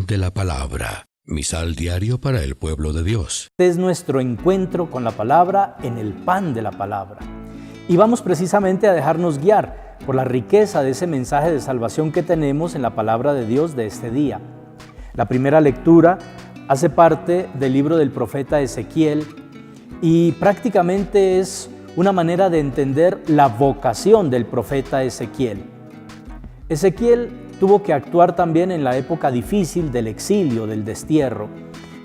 pan de la palabra. Misal diario para el pueblo de Dios. Este es nuestro encuentro con la palabra en el pan de la palabra. Y vamos precisamente a dejarnos guiar por la riqueza de ese mensaje de salvación que tenemos en la palabra de Dios de este día. La primera lectura hace parte del libro del profeta Ezequiel y prácticamente es una manera de entender la vocación del profeta Ezequiel. Ezequiel tuvo que actuar también en la época difícil del exilio, del destierro.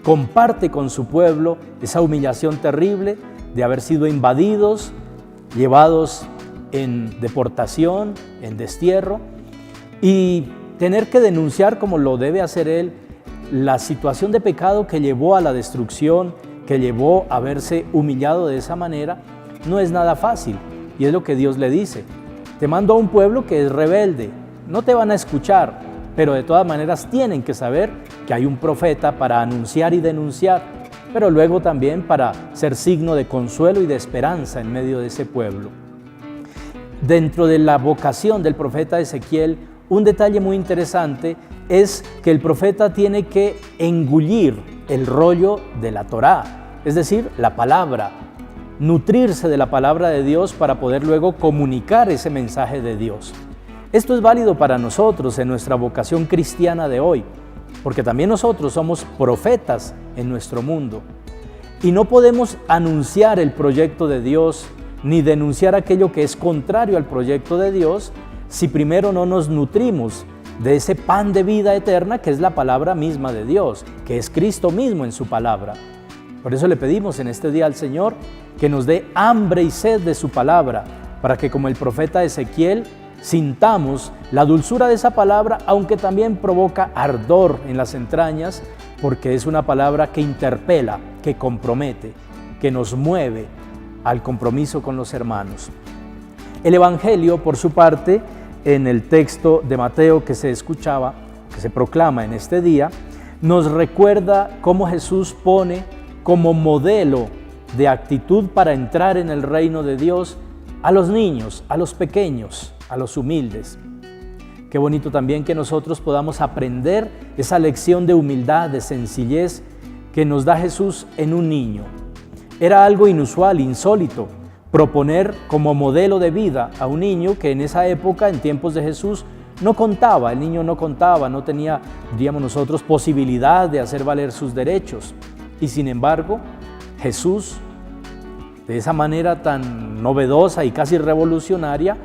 Comparte con su pueblo esa humillación terrible de haber sido invadidos, llevados en deportación, en destierro, y tener que denunciar, como lo debe hacer él, la situación de pecado que llevó a la destrucción, que llevó a verse humillado de esa manera. No es nada fácil, y es lo que Dios le dice: te mando a un pueblo que es rebelde, no te van a escuchar, pero de todas maneras tienen que saber que hay un profeta para anunciar y denunciar, pero luego también para ser signo de consuelo y de esperanza en medio de ese pueblo. Dentro de la vocación del profeta Ezequiel, un detalle muy interesante es que el profeta tiene que engullir el rollo de la Torá, es decir, la palabra, nutrirse de la palabra de Dios para poder luego comunicar ese mensaje de Dios. Esto es válido para nosotros en nuestra vocación cristiana de hoy, porque también nosotros somos profetas en nuestro mundo. Y no podemos anunciar el proyecto de Dios ni denunciar aquello que es contrario al proyecto de Dios si primero no nos nutrimos de ese pan de vida eterna que es la palabra misma de Dios, que es Cristo mismo en su palabra. Por eso le pedimos en este día al Señor que nos dé hambre y sed de su palabra, para que como el profeta Ezequiel sintamos la dulzura de esa palabra, aunque también provoca ardor en las entrañas, porque es una palabra que interpela, que compromete, que nos mueve al compromiso con los hermanos. El Evangelio, por su parte, en el texto de Mateo que se escuchaba, que se proclama en este día, nos recuerda cómo Jesús pone como modelo de actitud para entrar en el reino de Dios a los niños, a los pequeños, a los humildes. Qué bonito también que nosotros podamos aprender esa lección de humildad, de sencillez que nos da Jesús en un niño. Era algo inusual, insólito, proponer como modelo de vida a un niño que en esa época, en tiempos de Jesús, no contaba, el niño no contaba, no tenía, diríamos nosotros, posibilidad de hacer valer sus derechos. Y sin embargo, Jesús, de esa manera tan novedosa y casi revolucionaria,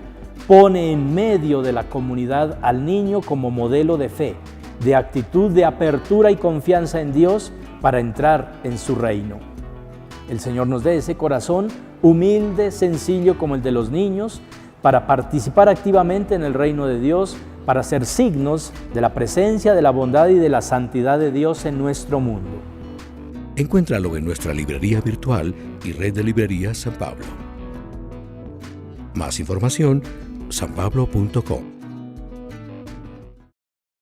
pone en medio de la comunidad al niño como modelo de fe, de actitud de apertura y confianza en Dios para entrar en su reino. El Señor nos dé ese corazón humilde, sencillo como el de los niños, para participar activamente en el reino de Dios, para ser signos de la presencia, de la bondad y de la santidad de Dios en nuestro mundo. Encuéntralo en nuestra librería virtual y red de librerías San Pablo. Más información: sanpablo.com.